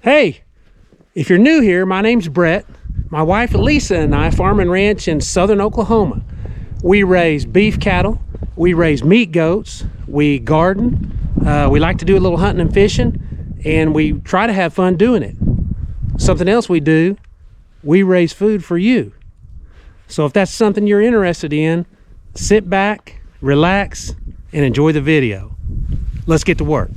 Hey, if you're new here, my name's Brett. My wife Lisa and I farm and ranch in southern Oklahoma. We raise beef cattle, we raise meat goats, we garden, we like to do a little hunting and fishing, and we try to have fun doing it. Something else we do, we raise food for you. So if that's something you're interested in, sit back, relax, and enjoy the video. Let's get to work.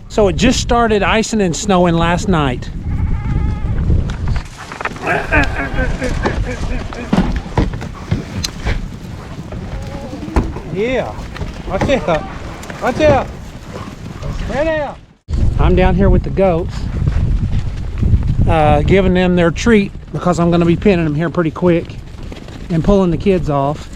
So it just started icing and snowing last night. Yeah, watch out, watch out, spread out. I'm down here with the goats, giving them their treat because I'm gonna be pinning them here pretty quick and pulling the kids off.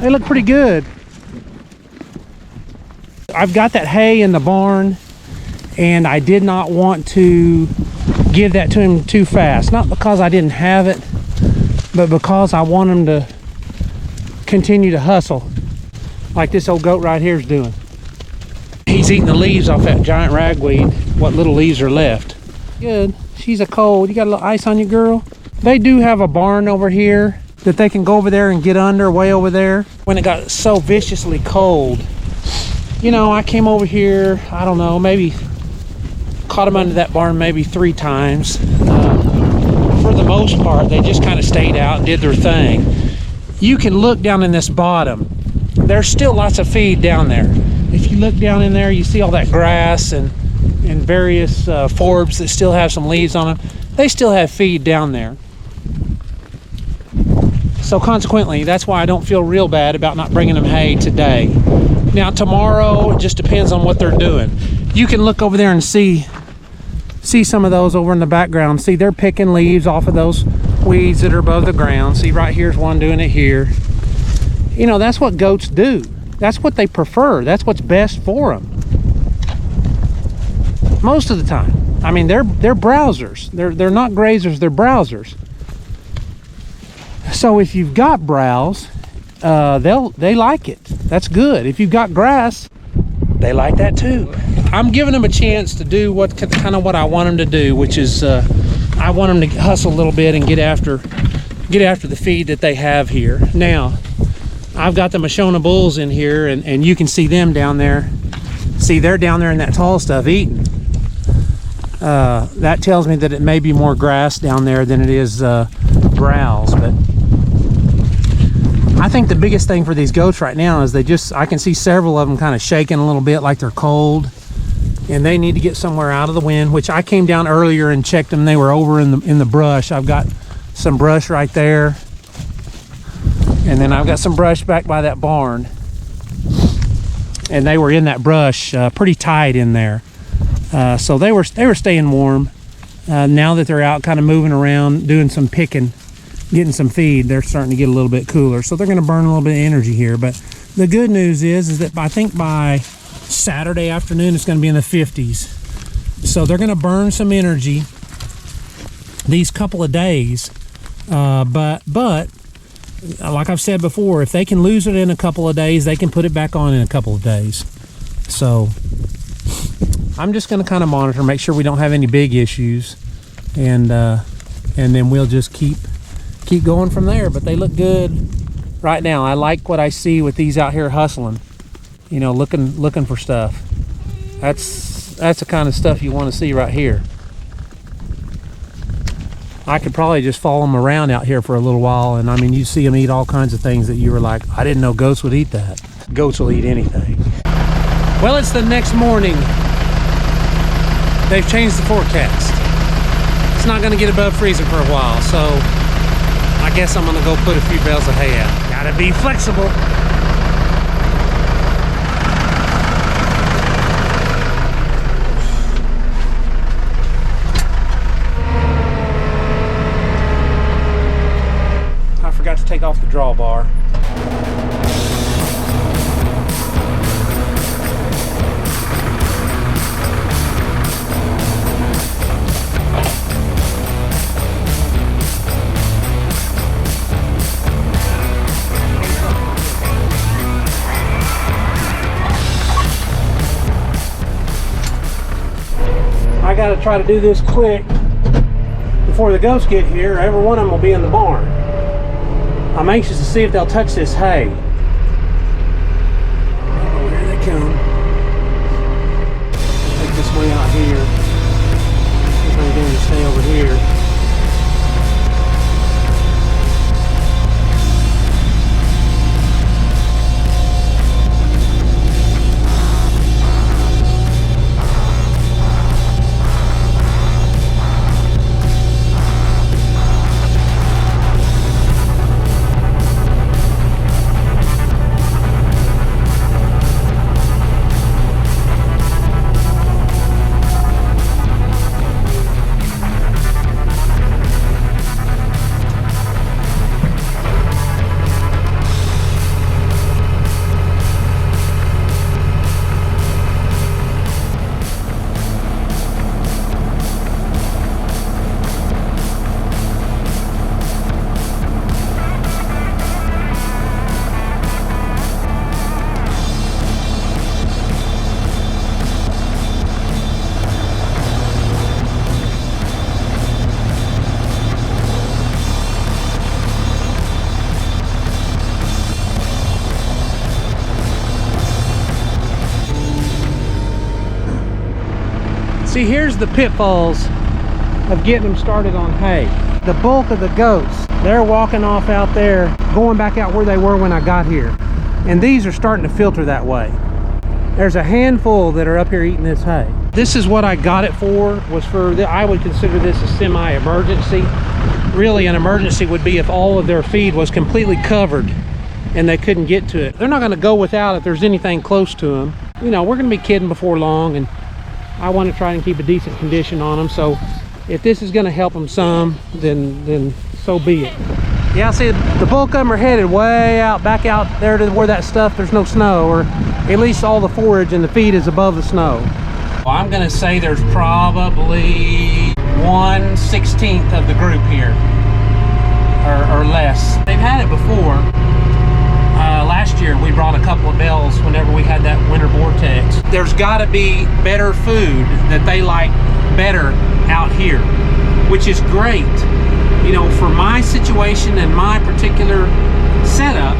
They look pretty good. I've got that hay in the barn and I did not want to give that to him too fast. Not because I didn't have it, but because I want him to continue to hustle like this old goat right here is doing. He's eating the leaves off that giant ragweed, what little leaves are left. Good. She's a cold. You got a little ice on you, girl? They do have a barn over here that they can go over there and get under way over there. When it got so viciously cold, you know, I came over here, I don't know, maybe caught them under that barn maybe 3 times. For the most part, they just kind of stayed out and did their thing. You can look down in this bottom. There's still lots of feed down there. If you look down in there, you see all that grass and various forbs that still have some leaves on them. They still have feed down there. So consequently, that's why I don't feel real bad about not bringing them hay today. Now tomorrow, it just depends on what they're doing. You can look over there and see see some of those over in the background. See, they're picking leaves off of those weeds that are above the ground. See, right here's one doing it here. You know, that's what goats do. That's what they prefer. That's what's best for them. Most of the time. I mean, they're browsers. They're not grazers, they're browsers. So if you've got browse, they like it. That's good. If you've got grass, they like that too. I'm giving them a chance to do kind of what I want them to do, which is I want them to hustle a little bit and get after the feed that they have here. Now, I've got the Mashona bulls in here, and you can see them down there. See, they're down there in that tall stuff eating. That tells me that it may be more grass down there than it is browse. But I think the biggest thing for these goats right now is I can see several of them kind of shaking a little bit like they're cold, and they need to get somewhere out of the wind, which I came down earlier and checked them. They were over in the brush. I've got some brush right there, and then I've got some brush back by that barn, and they were in that brush pretty tight in there. So they were staying warm. Now that they're out kind of moving around, doing some picking, getting some feed, they're starting to get a little bit cooler. So they're going to burn a little bit of energy here. But the good news is that I think by Saturday afternoon it's going to be in the 50s. So they're going to burn some energy these couple of days. But like I've said before, if they can lose it in a couple of days, they can put it back on in a couple of days. So I'm just going to kind of monitor, make sure we don't have any big issues, and then we'll just keep going from there. But they look good right now. I like what I see with these out here hustling, you know, looking for stuff. That's the kind of stuff you want to see right here. I could probably just follow them around out here for a little while, and I mean, you see them eat all kinds of things that you were like, I didn't know goats would eat that. Goats will eat anything. Well, it's the next morning. They've changed the forecast. It's not going to get above freezing for a while, so I guess I'm going to go put a few bales of hay out. Gotta be flexible. I forgot to take off the drawbar. I gotta try to do this quick before the goats get here. Every one of them will be in the barn. I'm anxious to see if they'll touch this hay. Oh, here they come. Take this way out here. See if I can get them to stay over here. See, here's the pitfalls of getting them started on hay. The bulk of the goats, they're walking off out there, going back out where they were when I got here. And these are starting to filter that way. There's a handful that are up here eating this hay. This is what I got it for, I would consider this a semi-emergency. Really, an emergency would be if all of their feed was completely covered and they couldn't get to it. They're not gonna go without if there's anything close to them. You know, we're gonna be kidding before long, and I want to try and keep a decent condition on them. So if this is going to help them some, then so be it. Yeah, see, the bulk of them are headed way out, back out there to where that stuff, there's no snow, or at least all the forage and the feed is above the snow. Well, I'm going to say there's probably 1/16 of the group here, or less. They've had it before. Last year we brought a couple of bales whenever we had that winter vortex. There's got to be better food that they like better out here, which is great. You know, for my situation and my particular setup,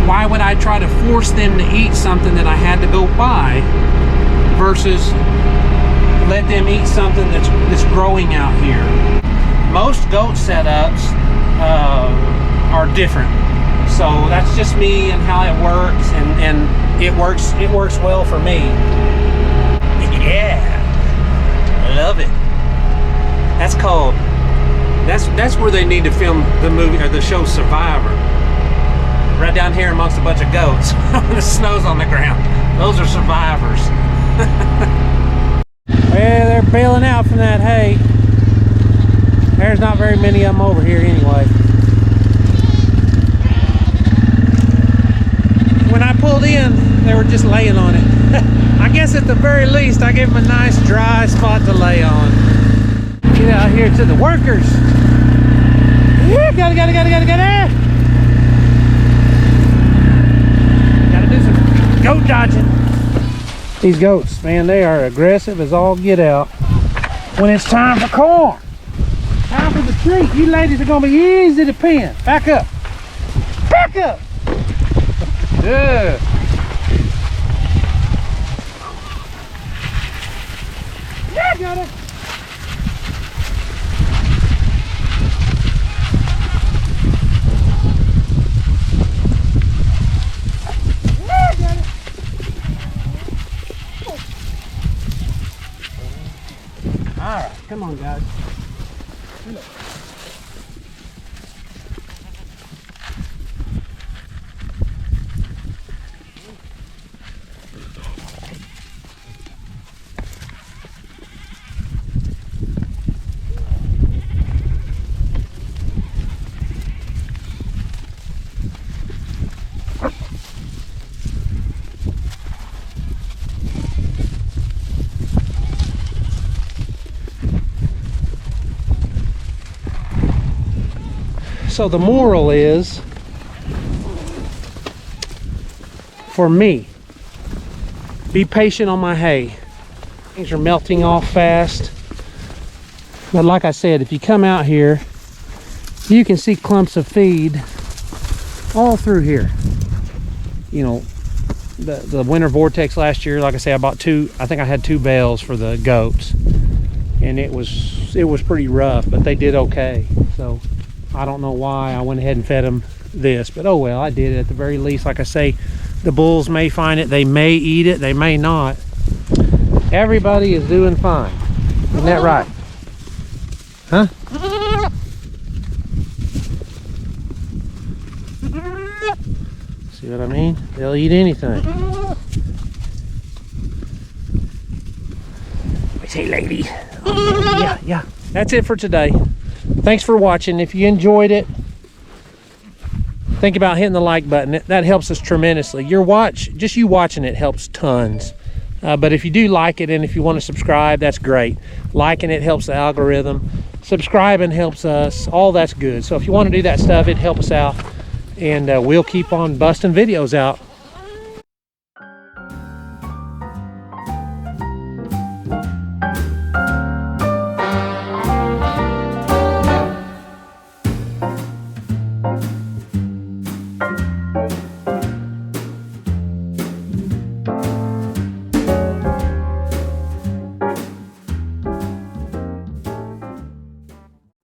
why would I try to force them to eat something that I had to go buy versus let them eat something that's growing out here? Most goat setups are different. So that's just me and how it works, and it works well for me. Yeah, I love it. That's where they need to film the movie or the show Survivor. Right down here amongst a bunch of goats. The snow's on the ground. Those are survivors. Well, they're bailing out from that hay. There's not very many of them over here anyway. When I pulled in, they were just laying on it. I guess at the very least, I gave them a nice dry spot to lay on. Get out here to the workers. Yeah, gotta. Gotta do some goat dodging. These goats, man, they are aggressive as all get out. When it's time for corn, time for the treat, you ladies are gonna be easy to pin. Back up. Back up. Good. Yeah, got it. Yeah, got it. All right, come on, guys. So the moral is, for me, be patient on my hay. Things are melting off fast. But like I said, if you come out here, you can see clumps of feed all through here. You know, the winter vortex last year, like I say, I bought I think I had 2 bales for the goats. And it was pretty rough, but they did okay. So I don't know why I went ahead and fed them this, but oh well, I did it at the very least. Like I say, the bulls may find it, they may eat it, they may not. Everybody is doing fine. Isn't that right? Huh? See what I mean? They'll eat anything. Hey lady. Oh, yeah. That's it for today. Thanks for watching. If you enjoyed it, think about hitting the like button. That helps us tremendously. Just you watching it helps tons. But if you do like it and if you want to subscribe, that's great. Liking it helps the algorithm. Subscribing helps us. All that's good. So if you want to do that stuff, it helps us out. And we'll keep on busting videos out